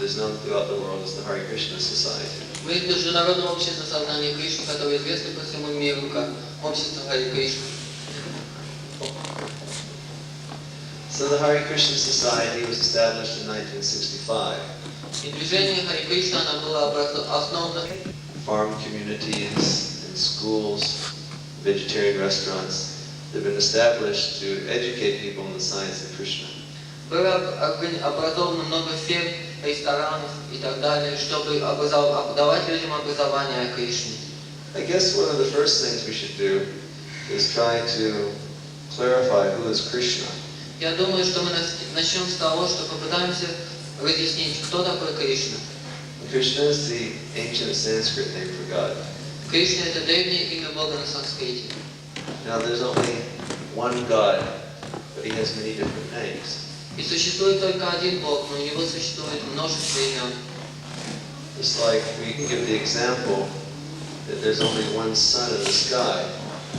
is known throughout the world as the Hare Krishna Society. Мы международное общество сознания Кришны, которое известно по всему миру как общество Хари Кришны. So the Hare Krishna Society was established in 1965. И движение Хари Кришна, оно было основано Farm communities and schools, vegetarian restaurants, they've been established to educate people in the science of Krishna. было образовано много ферм, ресторанов и так далее, чтобы давать людям образование о Кришне. I guess one of the first things we should do is try to clarify who is Krishna. Я думаю, что мы начнем с того, что попытаемся разъяснить, кто такой Кришна. Krishna is the ancient Sanskrit name for God. Кришна — это древнее имя Бога на санскрите. Now there's only one God, but he has many different names. И существует только один Бог, но у него существует множество имен. Just like we can give the example that there's only one sun in the sky,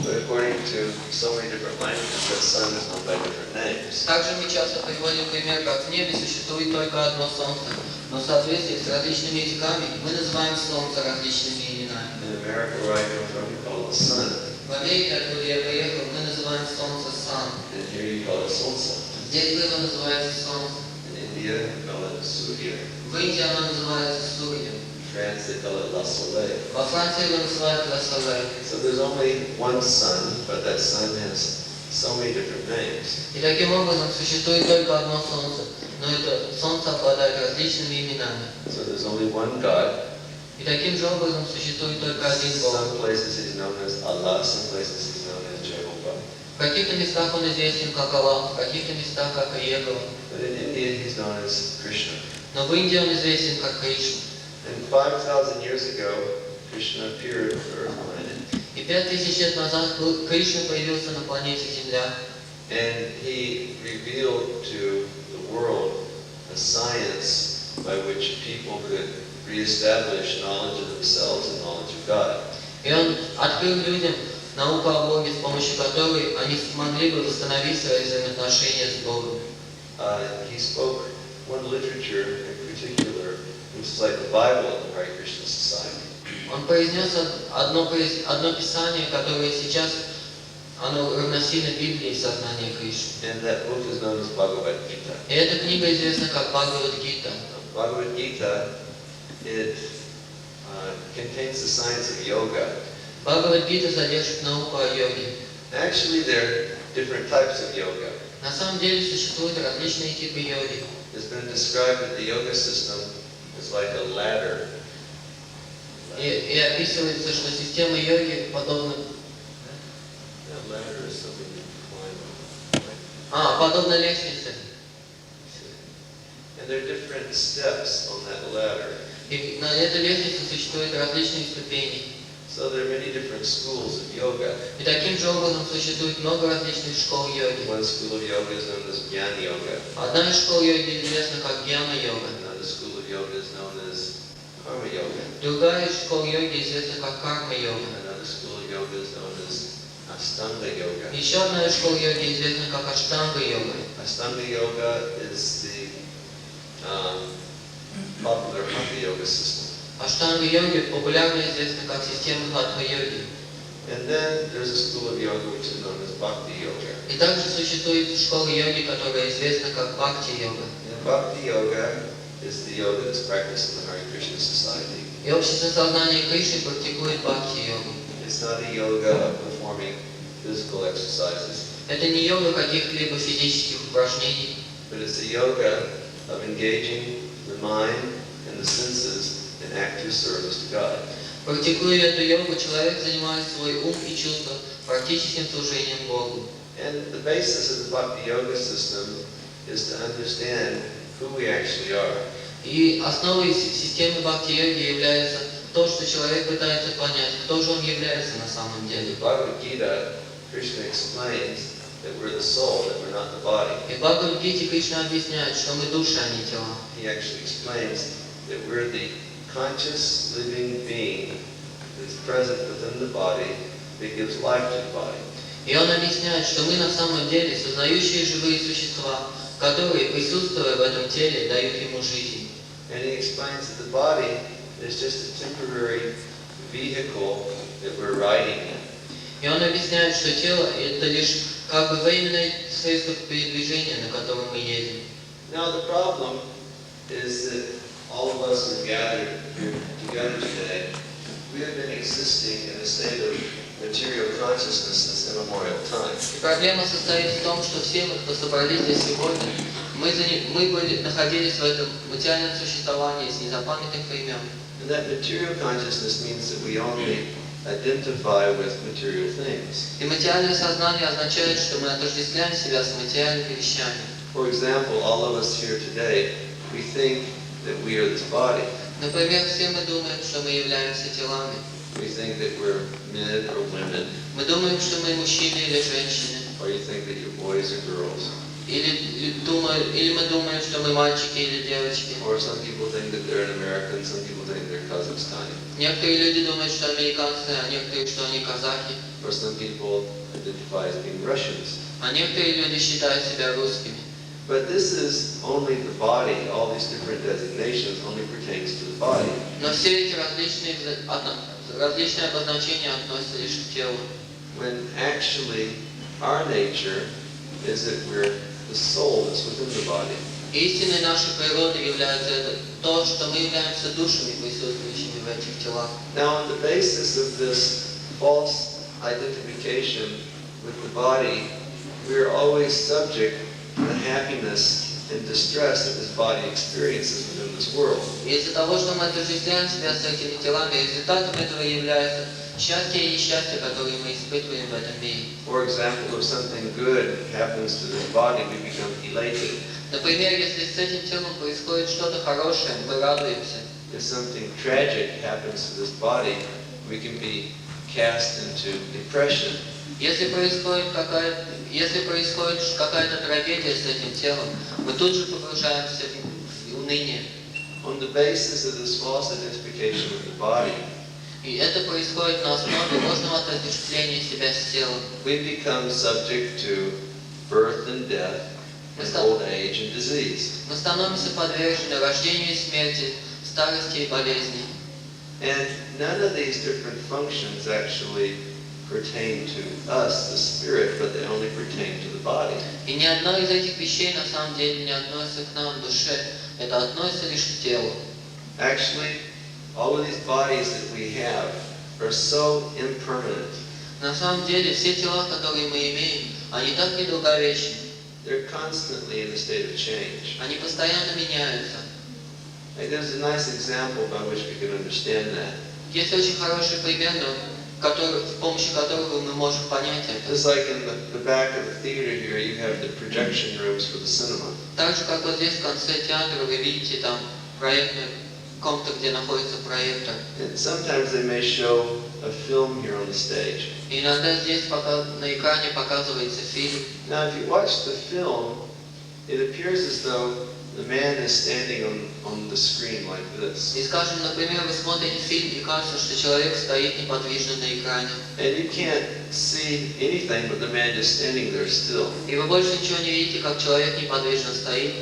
but according to so many different languages, that sun is known by different names. Также мы часто приводим пример, как в небе существует только одно солнце, но в соответствии с различными языками мы называем солнце различными именами. In America, where I come from, you call it the sun, В Америке, откуда я приехал, мы называем солнце Сан. and here you call it Solsa. Здесь его называется солнце. In India, you call it Surya. В Индии оно называется Сурья. In France, they call it La Soleil. Во Франции его называют Ла Солей. So there's only one sun, but that sun has so many different names. И таким образом существует только одно солнце, но это солнце обладает различными именами. So there's only one God. И таким же образом существует только один Бог. Some places he's known as Allah, some places he's known as Jehovah. В каких-то местах он известен как Аллах, в каких-то местах как Иегова. But in India, he's known as Krishna. Но в Индии он известен как Кришна. And 5,000 years ago, Krishna appeared on the earth planet. И 5000 лет назад Кришна появился на планете Земля. And he revealed to the world a science by which people could reestablish knowledge of themselves and knowledge of God. И он открыл людям науку о Боге, с помощью которой они смогли бы восстановить свои взаимоотношения с Богом. He spoke one literature in particular, which is like the Bible of the Hare Krishna Society. Он произнес одно писание, которое сейчас оно равносильно Библии в сознании Кришны. And that book is known as Bhagavad Gita. И эта книга известна как Бхагавад-гита. Bhagavad Gita, it contains the science of yoga. Бхагавад-гита содержит науку о йоге. Actually, there are different types of yoga. На самом деле существуют различные типы йоги. It's been described that the yoga system is like a ladder. И описывается, что система йоги подобна... A ladder is something you climb up. подобна лестнице. And there are different steps on that ladder. И на этой лестнице существуют различные ступени. So there are many different schools of yoga. И таким же образом существует много различных школ йоги. One school of yoga is known as Jnana Yoga. Одна из школ йоги известна как Гьяна-йога. Another school of yoga is known as Karma Yoga. Другая из школ йоги известна как Карма-йога. Another school of yoga is known as Ashtanga Yoga. Еще одна из школ йоги известна как Аштанга-йога. Ashtanga Yoga is the popular Hatha Yoga system. Аштанга-йоги популярно известна как система Хатха-йоги. And then there's a school of yoga which is known as Bhakti Yoga. И также существует школа йоги, которая известна как Бхакти-йога. And Bhakti Yoga is the yoga that's practiced in the Hare Krishna Society. И общество сознания Кришны практикует Бхакти-йогу. It's not a yoga of performing physical exercises, Это не йога каких-либо физических упражнений, but it's a yoga of engaging the mind and the senses in active service to God. Практикуя эту йогу, человек занимает свой ум и чувства практическим служением Богу. And the basis of the Bhakti Yoga system is to understand who we actually are. И основой системы Бхакти-йоги является то, что человек пытается понять, кто же он является на самом деле. In Bhagavad Gita, Krishna explains that we're the soul, that we're not the body. И в Бхагавад-гите Кришна объясняет, что мы души, а не тела. He actually explains that we're the conscious living being that's present within the body that gives life to the body. И он объясняет, что мы на самом деле сознающие живые существа, которые, присутствуя в этом теле, дают ему жизнь. And he explains that the body is just a temporary vehicle that we're riding in. И он объясняет, что тело – это лишь как бы временное средство передвижения, на котором мы едем. Now the problem is that all of us are gathered here together today. We have been existing in a state of material consciousness since immemorial time. И проблема состоит в том, что все мы, кто собрались здесь сегодня, мы находились в этом материальном существовании с незапамятных времен. And that material consciousness means that we only identify with material things. И материальное сознание означает, что мы отождествляем себя с материальными вещами. For example, all of us here today, we think that we are this body. Например, все мы думаем, что мы являемся телами. We think that we're men or women, Мы думаем, что мы мужчины или женщины. or you think that you're boys or girls. Или мы думаем, что мы мальчики или девочки. Or some people think that they're an American, some people think they're Kazakhstan. Некоторые люди думают, что американцы, а некоторые, что они казахи. Or some people identify as being Russians. А некоторые люди считают себя русскими. But this is only the body. All these different designations only pertains to the body. Но все эти различные обозначения относятся лишь к телу. When actually our nature is that we're the soul that's within the body. Истинной нашей природой является то, что мы являемся душами, присутствующими в этих телах. Now, on the basis of this false identification with the body, we are always subject to the happiness and distress that this body experiences within this world. Из-за того, что мы отождествляем себя с этими телами, результатом этого является счастье и несчастье, которые мы испытываем в этом мире. For example, if something good happens to this body, we become elated. Например, если с этим телом происходит что-то хорошее, мы радуемся. If something tragic happens to this body, we can be cast into depression. Если происходит какая-то трагедия с этим телом, мы тут же погружаемся в уныние. On the basis of this false identification with the body, И это происходит на основе ложного отождествления себя с телом. we become subject to birth and death, and old age and disease. Мы становимся подвержены рождению и смерти, старости и болезни. And none of these different functions actually pertain to us, the spirit, but they only pertain to the body. И ни одна из этих вещей на самом деле не относится к нам, душе. Это относится лишь к телу. Actually, all of these bodies that we have are so impermanent. На самом деле все тела, которые мы имеем, они так недолговечны. They're constantly in a state of change. Они постоянно меняются. And there's a nice example by which we can understand that. Есть очень хороший пример, с помощью которого мы можем понять это. Just like in the back of the theater here, you have the projection rooms for the cinema. Так же, как вот здесь в конце театра вы видите там проектную комнату, где находится проектор. And sometimes they may show a film here on the stage. И иногда здесь на экране показывается фильм. Now, if you watch the film, it appears as though the man is standing on the screen like this. И, скажем, например, вы смотрите фильм, и кажется, что человек стоит неподвижно на экране. And you can't see anything but the man just standing there still. И вы больше ничего не видите, как человек неподвижно стоит.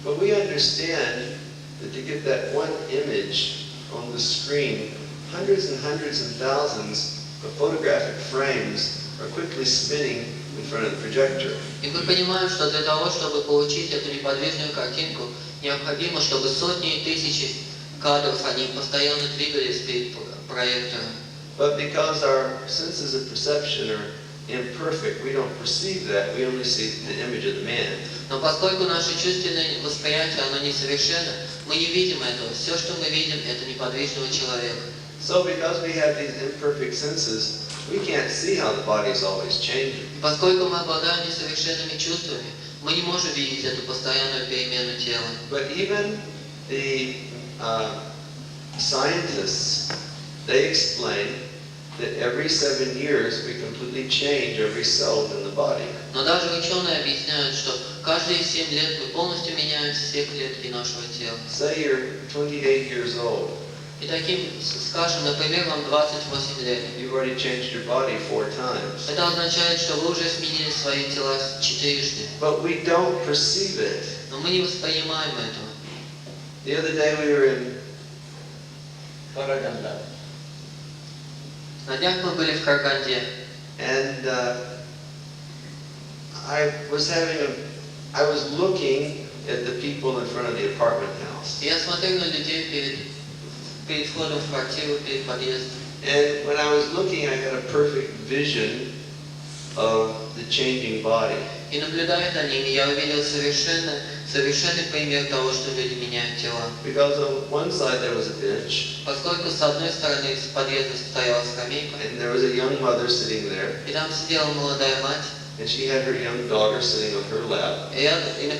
But we understand that to get that one image on the screen, hundreds and thousands of photographic frames are quickly spinning in front of the projector. И мы понимаем, что для того, чтобы получить эту неподвижную картинку, необходимо, чтобы сотни и тысячи кадров, они постоянно двигались перед проектором. But because our senses of perception are imperfect, we don't perceive that. We only see the image of the man. Но поскольку наше чувственное восприятие, оно несовершенно, мы не видим этого. Все, что мы видим, это неподвижного человека. So because we have these imperfect senses, we can't see how the body is always changing. Поскольку мы обладаем несовершенными чувствами, мы не можем видеть эту постоянную перемену тела. But even the scientists, they explain that every 7 years we completely change every cell in the body. Но даже ученые объясняют, что каждые 7 лет мы полностью меняем все клетки нашего тела. Say you're 28 years old. И таким, скажем, например, вам 28 лет. You've already changed your body 4 times. Это означает, что вы уже сменили свои тела 4. But we don't perceive it. Но мы не воспринимаем этого. The other day we were in Govinda, На днях мы были в Караганде, and I was looking at the people in front of the apartment house. и я смотрел на людей перед входом в квартиру, перед подъездом. And when I was looking, I had a perfect vision of the changing body. И наблюдая за ними, я увидел совершенный пример того, что люди меняют тела. Because on one side there was a bench, Поскольку с одной стороны с подъезда стояла скамейка, and there was a young mother sitting there, и там сидела молодая мать, and she had her young daughter sitting on her lap. и на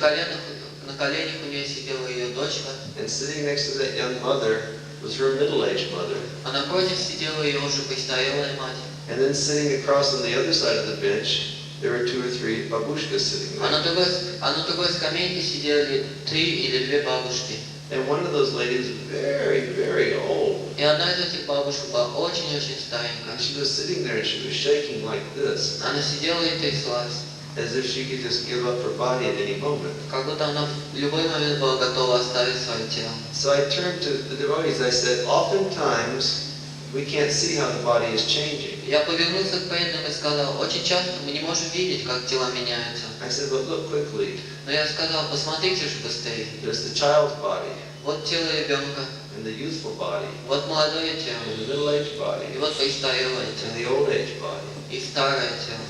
коленях у нее сидела ее дочка, And sitting next to that young mother was her middle-aged mother. а напротив сидела ее уже престарелая мать. And then sitting across on the other side of the bench, there were 2 or 3 babushkas sitting А на there. другой скамейке сидели 3 или 2 бабушки. And one of those ladies was very, very old. И одна из этих бабушек была очень-очень And старенькая. she was sitting there and she was shaking like this, Она сидела и тряслась, as if she could just give up her body at any moment. как будто она в любой момент была готова оставить свое тело. So I turned to the devotees. I said, oftentimes we can't see how the body is changing. Я повернулся к преданным и сказал, очень часто мы не можем видеть, как тела меняются. I said, but look quickly. Но я сказал, посмотрите же быстрее. There's the child's body, Вот тело ребенка, and the youthful body, вот молодое тело, and the middle-aged и body, вот престарелое and тело, the old-age body. и старое тело.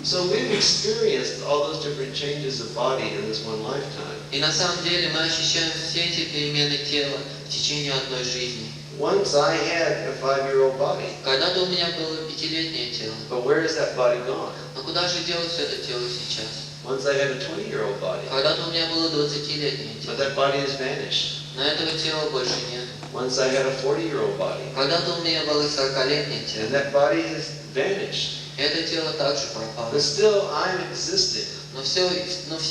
So we've experienced all those different changes of body in this one lifetime. И на самом деле мы ощущаем все эти перемены тела в течение одной жизни. Once I had a 5-year-old body, Когда-то у меня было 5-летнее тело. but where has that body gone? Но куда же делось это тело сейчас? Once I had a 20-year-old body, Когда-то у меня было 20-летнее but тело. that body has vanished. Но этого тела больше нет. Once I had a 40-year-old body, Когда-то у меня было 40-летнее and тело. that body has vanished. И это тело также пропало. But still, I'm existing. Но все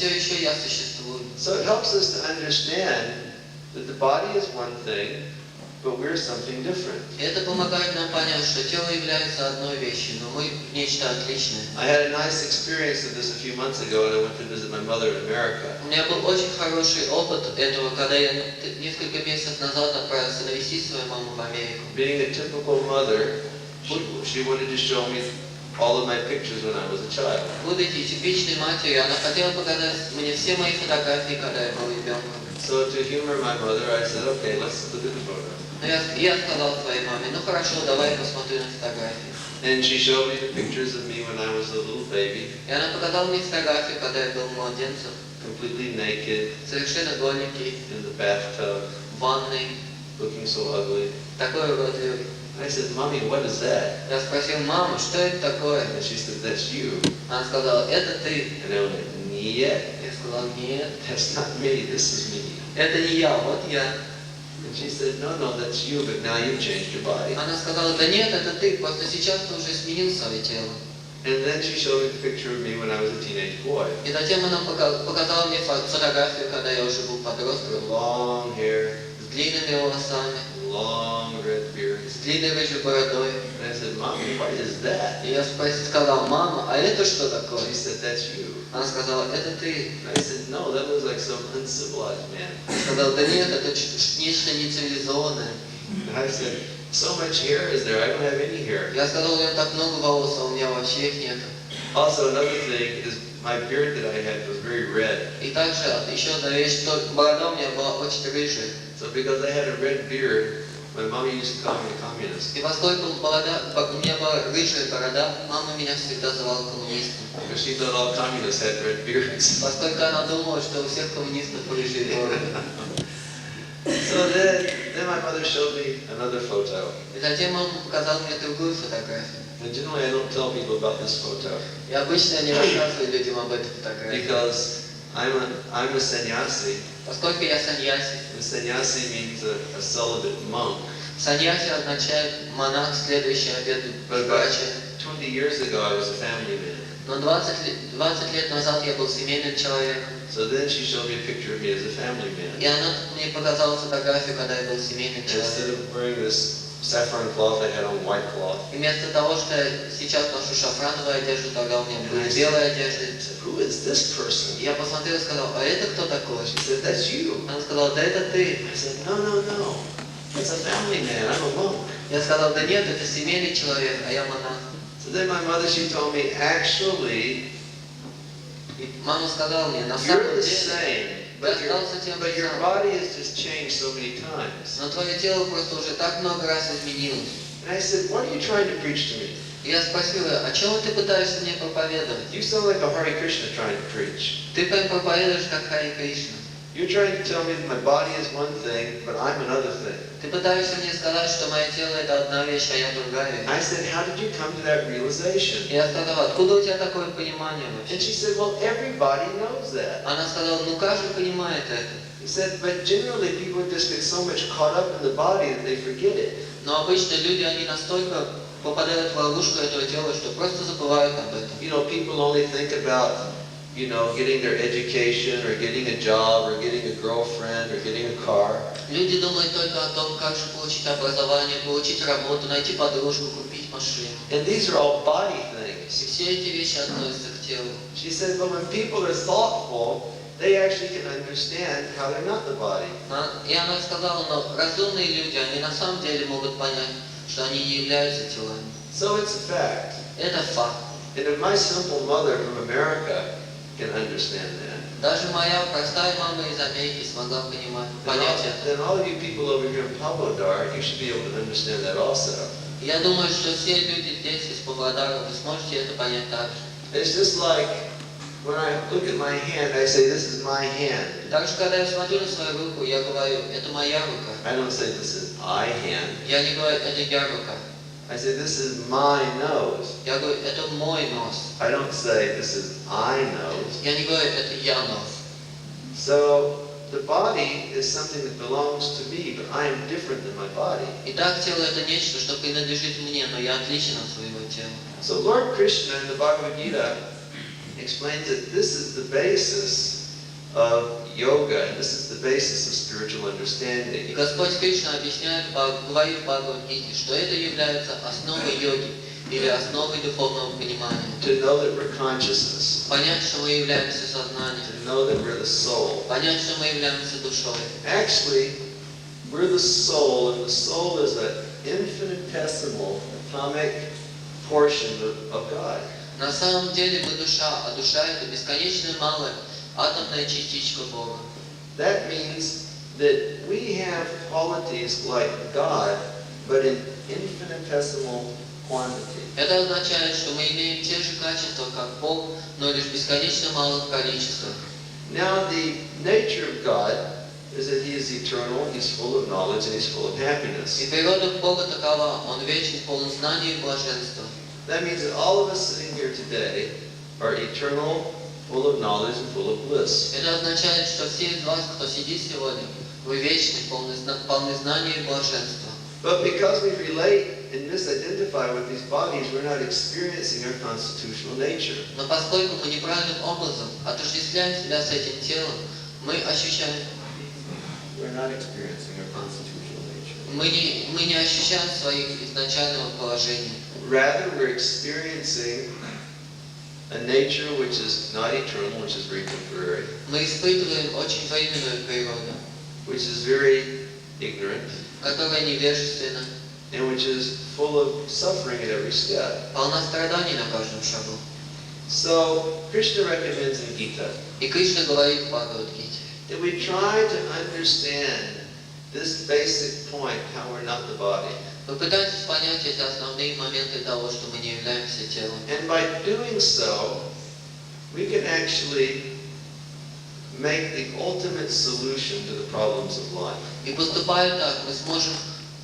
еще я существую. So it helps us to understand that the body is one thing, but we're something different. И это помогает нам понять, что тело является одной вещью, но мы нечто отличное. I had a nice experience of this a few months ago, and I went to visit my mother in America. У меня был очень хороший опыт этого, когда я несколько месяцев назад отправился навестить свою маму в Америку. Being a typical mother, she wanted to show me all of my pictures when I was a child. Будучи типичной матерью, она хотела показать мне все мои фотографии, когда я был ребенком. So to humor my mother, I said, okay, let's look at the photo. Но я сказал своей маме, ну хорошо, давай я посмотрю на фотографии. And she showed me the pictures of me when I was a little baby, И она показала мне фотографии, когда я был младенцем, completely naked, совершенно голенький, in the bathtub, в ванной, looking so ugly. такой уродливый. I said, Mommy, what is that? Я спросил, мама, что это такое? And she said, that's you. Она сказала, это ты. And I went, нет, Я сказал, нет, that's not me, this is me. это не я, вот я. And she said, no, that's you, but now you've changed your body. Она сказала, да нет, это ты, просто сейчас ты уже сменил свое тело. And then she showed me the picture of me when I was a teenage boy. И затем она показала мне фотографию, когда я уже был подростком, With long hair, с длинными волосами, long red beard. с длинной рыжей бородой. And I said, Mommy, what is that? И я сказал, мама, а это что такое? She said, that's you. Она сказала, это ты. And I said, no, that looks like some uncivilized man. Я сказал, да нет, это нечто нецивилизованное. And I said, so much hair is there? I don't have any hair. Я сказал, у меня так много волос, а у меня вообще их нет. Also, another thing is my beard that I had was very red. И также еще одна вещь, что борода у меня была очень рыжая. So because I had a red beard, my mommy used to call me a communist. И поскольку у меня была рыжая борода, мама меня всегда звала коммунистом. Because she thought all communists had red beards. Поскольку она думала, что у всех коммунистов рыжие бороды. So then my mother showed me another photo. И затем мама показала мне другую фотографию. And generally I don't tell people about this photo И обычно я не рассказываю людям об этой фотографии. because I'm a sannyasi. Поскольку я саньяси. And sannyasi means a celibate monk. Саньяси означает монах, следующий обету But about безбрачия. 20 years ago I was a family man. Но 20 лет назад я был семейным человеком. So then she showed me a picture of me as a family man. И она мне показала фотографию, когда я был семейным Instead человеком. of wearing this saffron cloth, I had on white cloth. И вместо того, что я сейчас ношу шафрановую одежду, тогда у меня And были I белые одежды. said, who is this person? И я посмотрел и сказал, а это кто такой? She said, that's you. Она сказала, да это ты. I said, no, no, no. It's a family man. I'm a monk. Я сказал, да нет, это семейный человек, а я монах. So then my mother, she told me, actually, И мама сказала мне, на you're самом the деле, same, ты остался тем but же your самым. body has just changed so many times. Но твое тело просто уже так много раз изменилось. And I said, what are you trying to preach to me? И я спросил ее, о чем ты пытаешься мне проповедовать? You sound like a Hare Krishna trying to preach. Ты прям проповедуешь как Хари Кришна. You're trying to tell me that my body is one thing, but I'm another thing. Ты пытаешься мне сказать, что мое тело это одна вещь, а я другая вещь. I said, how did you come to that realization? И я сказал, откуда у тебя такое понимание And вообще? she said, well, everybody knows that. Она сказала, ну каждый понимает это. He said, but generally people just get so much caught up in the body that they forget it. Но обычно люди, они настолько попадают в ловушку этого тела, что просто забывают об этом. You know, people only think about, you know, getting their education or getting a job or getting a girlfriend or getting a car. Люди думают только о том, как же получить образование, получить работу, найти подружку, купить машину. And these are all body И things. все эти вещи относятся к телу. She said, but when people are thoughtful, they actually can understand how they're not the body. И она сказала, но разумные люди, они на самом деле могут понять, что они не являются телами. So it's a fact. Это факт. And if my simple mother from America can understand that, Даже моя простая мама из Америки смогла понять это. then all of you people over here in Pavlodar, you should be able to understand that also. Я думаю, что все люди здесь из Павлодара, вы сможете это понять так же. It's just like when I look at my hand, I say, this is my hand. Так что, когда я смотрю на свою руку, я говорю, это моя рука. I don't say this is I hand. Я не говорю, это я рука. I say, this is my nose. Я говорю, это мой нос. I don't say, this is I nose. Я не говорю, это я нос. So the body is something that belongs to me, but I am different than my body. Итак, тело это нечто, что принадлежит мне, но я отличен от своего тела. So Lord Krishna in the Bhagavad Gita explains that this is the basis of yoga, and this is the basis of spiritual И understanding. Господь Кришна объясняет, говорит в Бхагавад-гите, что это является основой йоги или основой духовного понимания. To know that we're consciousness, Понять, что мы являемся сознанием, to know that we're the soul. понять, что мы являемся душой. Actually, we're the soul, and the soul is an infinitesimal atomic portion of God. На самом деле мы душа, а душа это бесконечно малая атомная частичка Бога. That means that we have qualities like God, but in infinitesimal quantity. Это означает, что мы имеем те же качества, как Бог, но лишь в бесконечно малых количествах. Now, the nature of God is that He is eternal, He's full of knowledge, and He's full of И happiness. природа Бога такова, Он вечен, полон знаний и блаженства. That means that all of us sitting here today are eternal, full of knowledge, and full of bliss. Это означает, что все из вас, кто сидит сегодня, вы вечны, полны знаний и блаженства. But because we relate and misidentify with these bodies, we're not experiencing our constitutional nature. Но поскольку мы неправильным образом отождествляем себя с этим телом, мы ощущаем, We're not experiencing our constitutional nature. мы не ощущаем своих изначального положения. Rather, we're experiencing a nature which is not eternal, which is very temporary, Мы испытываем очень временную природу, which is very ignorant, которая невежественна, and which is full of suffering at every step. полна страданий на каждом шагу. So, Krishna recommends in Gita И Кришна говорит в Бхагавад-гите, that we try to understand this basic point, how we're not the body. вы пытаетесь понять эти основные моменты того, что мы не являемся телом. And by doing so, we can actually make the ultimate solution to the problems of life. И поступая так, мы сможем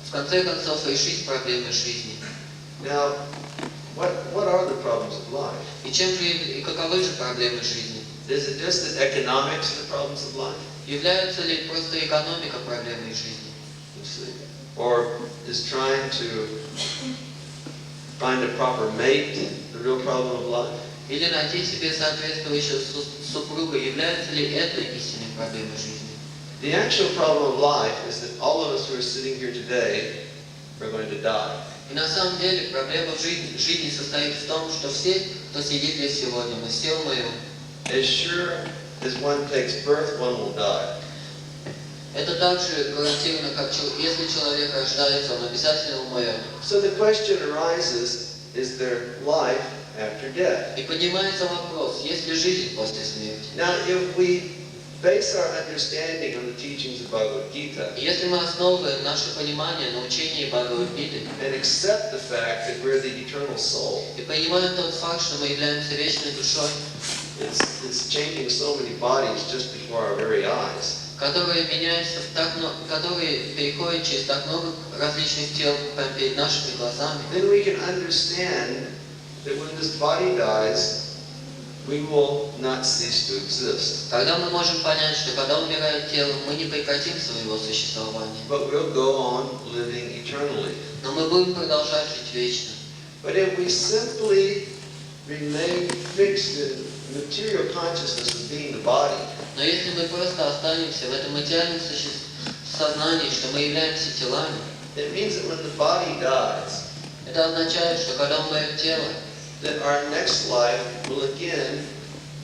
в конце концов решить проблемы жизни. Now, what are the problems of life? И каковы же проблемы жизни? Is it just that economics are the problems of life? Является ли просто экономика проблемой жизни? You see? Or is trying to find a proper mate the real problem of life? Или найти себе соответствующего супруга, является ли это истинной проблемой жизни? The actual problem of life is that all of us who are sitting here today are going to die. И на самом деле проблема в жизни состоит в том, что все, кто сидит здесь сегодня, мы все умрем. As sure as one takes birth, one will die. Это также гарантировано, как если человек рождается, он обязательно умрет. So the question arises, is there life after death? И поднимается вопрос, есть ли жизнь после смерти? Now, if we base our understanding on the teachings of Bhagavad Gita И если мы основываем наше понимание на учении Бхагавад-гиты and accept the fact that we're the eternal soul, и понимаем тот факт, что мы являемся вечной душой, it's changing so many bodies just before our very eyes. которые меняются которые переходят через так много различных тел прямо перед нашими глазами, Then we can understand that when this body dies, we will not cease to exist, тогда мы можем понять, что когда умирает тело, мы не прекратим своего существования, but we'll go on living eternally. но мы будем продолжать жить вечно. But if we simply remain fixed in material consciousness of being the body, Но если мы просто останемся в этом материальном сознании, что мы являемся телами, it means that when the body dies, это означает, что когда умрет тело, that our next life will again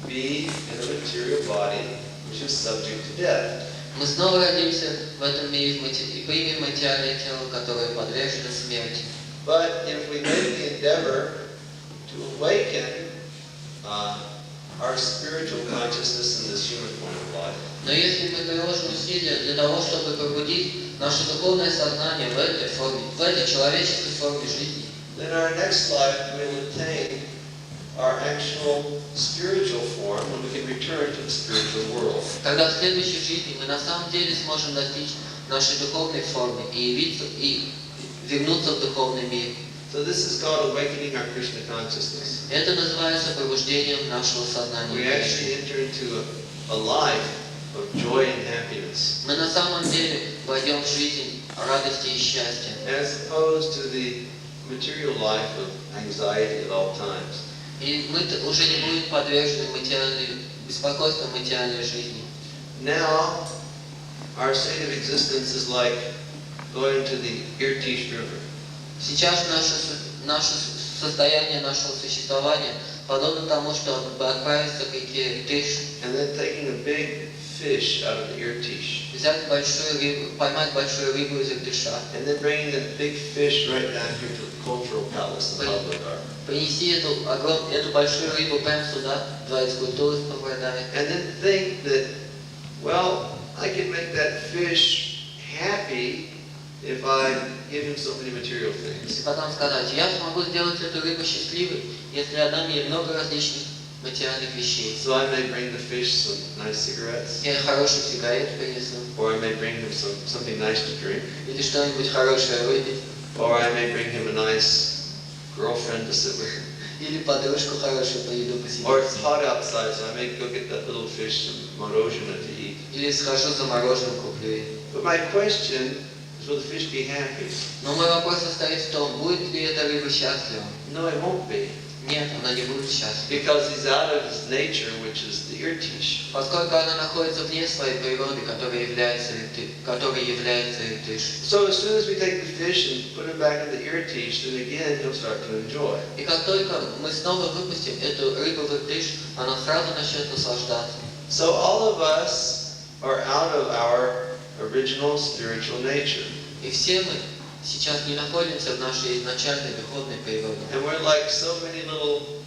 be in a material body which is subject to death. мы снова родимся в этом мире и примем материальное тело, которое подвержено смерти. But if we make the endeavor to awaken our spiritual consciousness in this human form of life, Но если мы приложим усилия для того, чтобы пробудить наше духовное сознание в этой форме, в этой человеческой форме жизни, then our next life will attain our actual spiritual form when we can return to the spiritual world. тогда в следующей жизни мы на самом деле сможем достичь нашей духовной формы и вернуться в духовный мир. So this is called awakening our Krishna consciousness. Это называется пробуждением нашего We сознания. actually enter into a life of joy and happiness, Мы на самом деле войдем в жизнь радости и счастья, as opposed to the material life of anxiety at all times. и мы уже не будем подвержены беспокойству материальной жизни. Now, our state of existence is like going to the Irtish River. Сейчас наше состояние нашего существования подобно тому, что отправиться к реке Иртыш, And then taking a big fish out of the Irtish. взять большую рыбу, поймать большую рыбу из Иртыша, And then bringing that big fish right down here to the cultural palace in Pavlodar. принести эту большую рыбу прямо сюда, дворец культуры в Павлодаре, And then think that, well, I can make that fish happy if I give him so many material и things. потом сказать, я смогу сделать эту рыбу счастливой, если я дам ей много различных материальных вещей. So I may bring the fish some nice cigarettes, Я хороших сигарет принесу, or I may bring him something nice to drink, или что-нибудь хорошее выпить, or I may bring him a nice girlfriend to sit with. или подружку хорошую по еду Or посидеть, it's hot outside, so I may go get that little fish some morozhina to eat. или схожу за мороженым куплю ей. But my question is, will the fish be happy? Но мой вопрос состоит в том, будет ли эта рыба счастлива? No, it won't be. Нет, она не будет счастлива. Because he's out of his nature, which is the irtish. Поскольку она находится вне своей природы, которая является Иртыш. So as soon as we take the fish and put him back in the irtish, then again he'll start to enjoy. И как только мы снова выпустим эту рыбу в Иртыш, она сразу начнет наслаждаться. So all of us are out of our original spiritual nature. И все мы сейчас не находимся в нашей изначальной духовной природе. And we're like so many little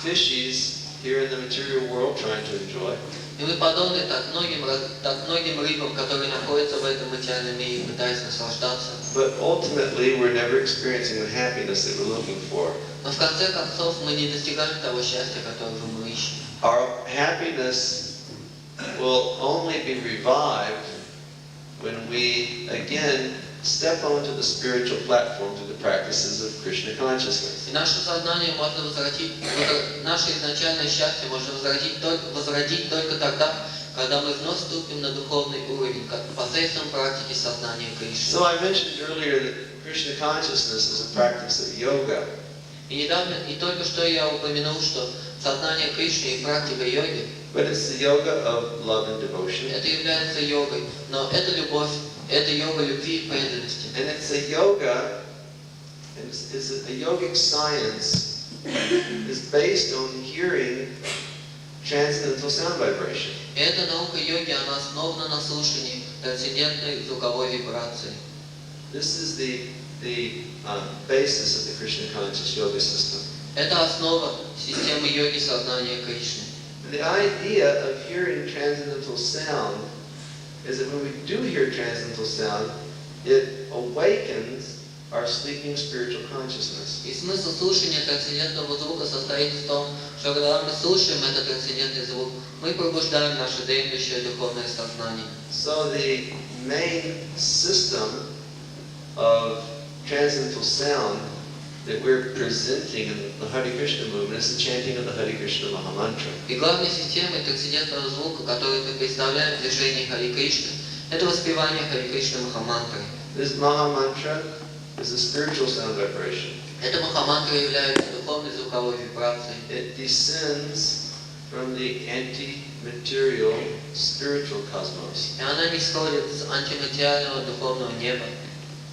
fishies here in the material world trying to enjoy. И мы подобны так многим рыбам, которые находятся в этом материальном мире, пытаясь наслаждаться. But ultimately, we're never experiencing the happiness that we're looking for. Но в конце концов мы не достигаем того счастья, которого мы ищем. Our happiness will only be revived when we, again, step onto the spiritual platform through the practices of Krishna consciousness. И наше сознание можно наше изначальное счастье можно возродить только тогда, когда мы вновь вступим на духовный уровень, как посредством практики сознания Кришны. So I mentioned earlier that Krishna consciousness is a practice of yoga. И только что я упомянул, что сознание Кришны и практика йоги, But it's the yoga of love and devotion. это является йогой, но это любовь, это йога любви и преданности. And it's a yoga And a yogic science is based on hearing transcendental sound vibration. И эта наука йоги, она основана на слушании трансцендентной звуковой вибрации. This is the basis of the Krishna conscious yoga system. Это основа системы йоги сознания Кришны. The idea of hearing transcendental sound is that when we do hear transcendental sound, it awakens our sleeping spiritual consciousness. И смысл слушания трансцендентного звука состоит в том, что когда мы слушаем этот трансцендентный звук, мы пробуждаем наше дремлющее духовное сознание. So the main system of transcendental sound that we're presenting in the Hare Krishna movement is the chanting of the Hare Krishna Mahamantra. И главной системой трансцендентного звука, которую мы представляем в движении Харе Кришны, это воспевание Харе Кришны Махамантры. This Mahamantra is a spiritual sound vibration. Эта Махамантра является духовной звуковой вибрацией. It descends from the anti-material spiritual cosmos. И она нисходит с антиматериального духовного неба.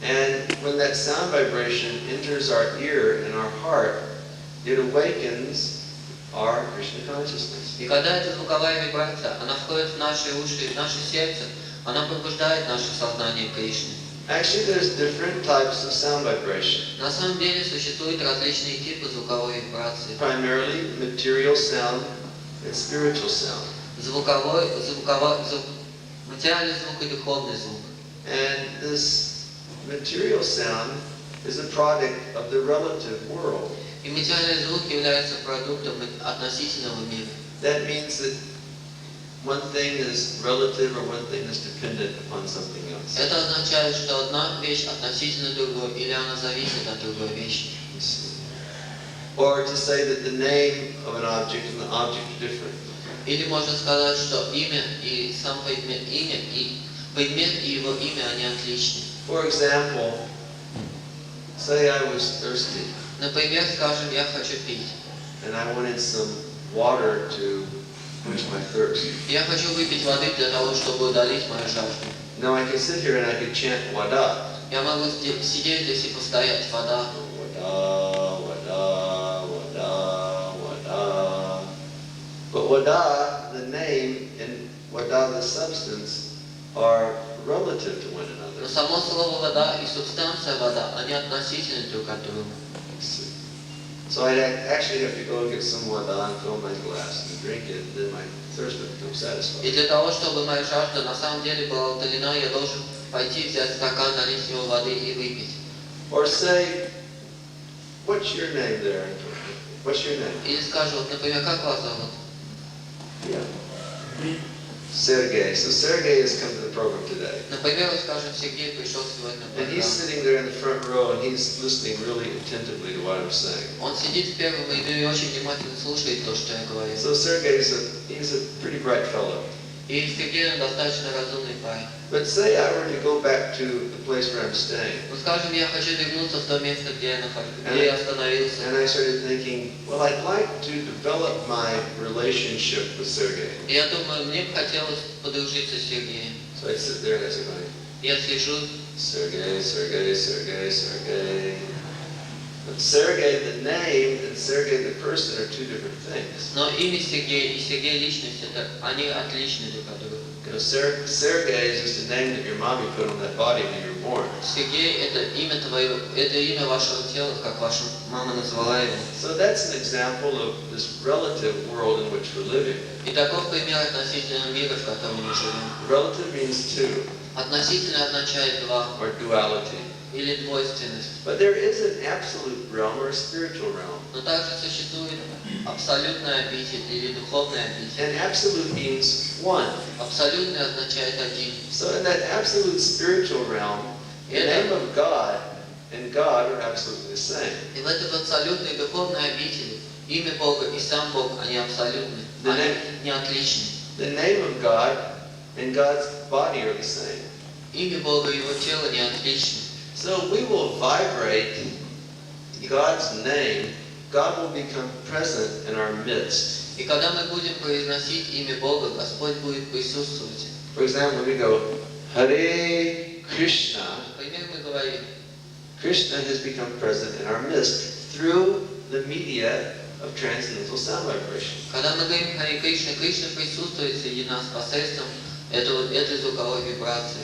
And when that sound vibration enters our ear and our heart, it awakens our Krishna consciousness. И когда эта звуковая вибрация, она входит в наши уши, в наше сердце, она пробуждает наше сознание Кришны. Actually, there's different types of sound vibration. На самом деле существуют различные типы звуковой вибрации. Primarily material sound and spiritual sound. Материальный звук и духовный звук. And this material sound is a product of the relative world. И материальный звук является продуктом относительного мира. That means that one thing is relative or one thing is dependent upon something else. Это означает, что одна вещь относительно другой, или она зависит от другой вещи. Or to say that the name of an object and the object are different. Или можно сказать, что имя и сам предмет, имя и предмет и его имя, они отличны. For example, say I was thirsty Например, скажем, я хочу пить. and I wanted some water to quench my thirst. Я хочу выпить воды для того, чтобы удалить мою жажду. Now I can sit here and I can chant wada. Я могу сидеть здесь и повторять вода. Wada, wada, wada, wada. But wada, the name, and wada, the substance, are relative to one another. Но само слово вода и субстанция вода, они относительны друг от друга. So I'd actually have to go get some wada and fill my glass and drink it, and then my thirst would become И satisfied. для того, чтобы моя жажда на самом деле была удалена, я должен пойти взять стакан, налить в него воды и выпить. Or say, what's your name there? What's your name? Или скажу, вот, например, как вас зовут? Yeah. Sergey. So Sergey has come to the program today. Например, вот, скажем, Сергей пришел сегодня в And he's программу. sitting there in the front row and he's listening really attentively to what I'm saying. Он сидит в первом ряду и очень внимательно слушает то, что я говорю. So Sergey's he's a pretty bright fellow. И Сергей он достаточно разумный парень. But say I were to go back to the place where I'm staying, Ну, скажем, я хочу вернуться в то место, где я нахожусь, где я остановился. and I started thinking, well, I'd like to develop my relationship with Sergey. И я думаю, мне бы хотелось подружиться с Сергеем. So I'd sit there and I'd say, Я сижу, Sergey, Sergey, Sergey, Sergey. But Sergey, the name, and Sergey, the person, are two different things. но имя Сергей и Сергей личность, это, они отличны друг от друга. You know, Sergey is just a name that your mommy put on that body when you were born. Сергей это имя твое, это имя вашего тела, как ваша мама назвала его. So that's an example of this relative world in which we're living. И таков пример относительно мира, в котором мы живем. Relative means two, Относительно означает два or duality. или двойственность. But there is an absolute realm or a spiritual realm. Но также существует абсолютная обитель или духовная обитель. And absolute means one. Абсолютный означает один. So in that absolute spiritual realm, the name of God and God are absolutely the same. И в этой абсолютной духовной обители имя Бога и сам Бог, они абсолютны, они не отличны. The name of God and God's body are the same. Имя Бога и его тело не отличны. So we will vibrate God's name, God will become present in our midst. И когда мы будем произносить имя Бога, Господь будет присутствовать. For example, we go, Hare Krishna, Например, мы говорим, Krishna has become present in our midst through the media of transcendental sound vibration. Когда мы говорим Харе Кришна, Кришна присутствует среди нас посредством этой звуковой вибрации.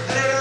Hare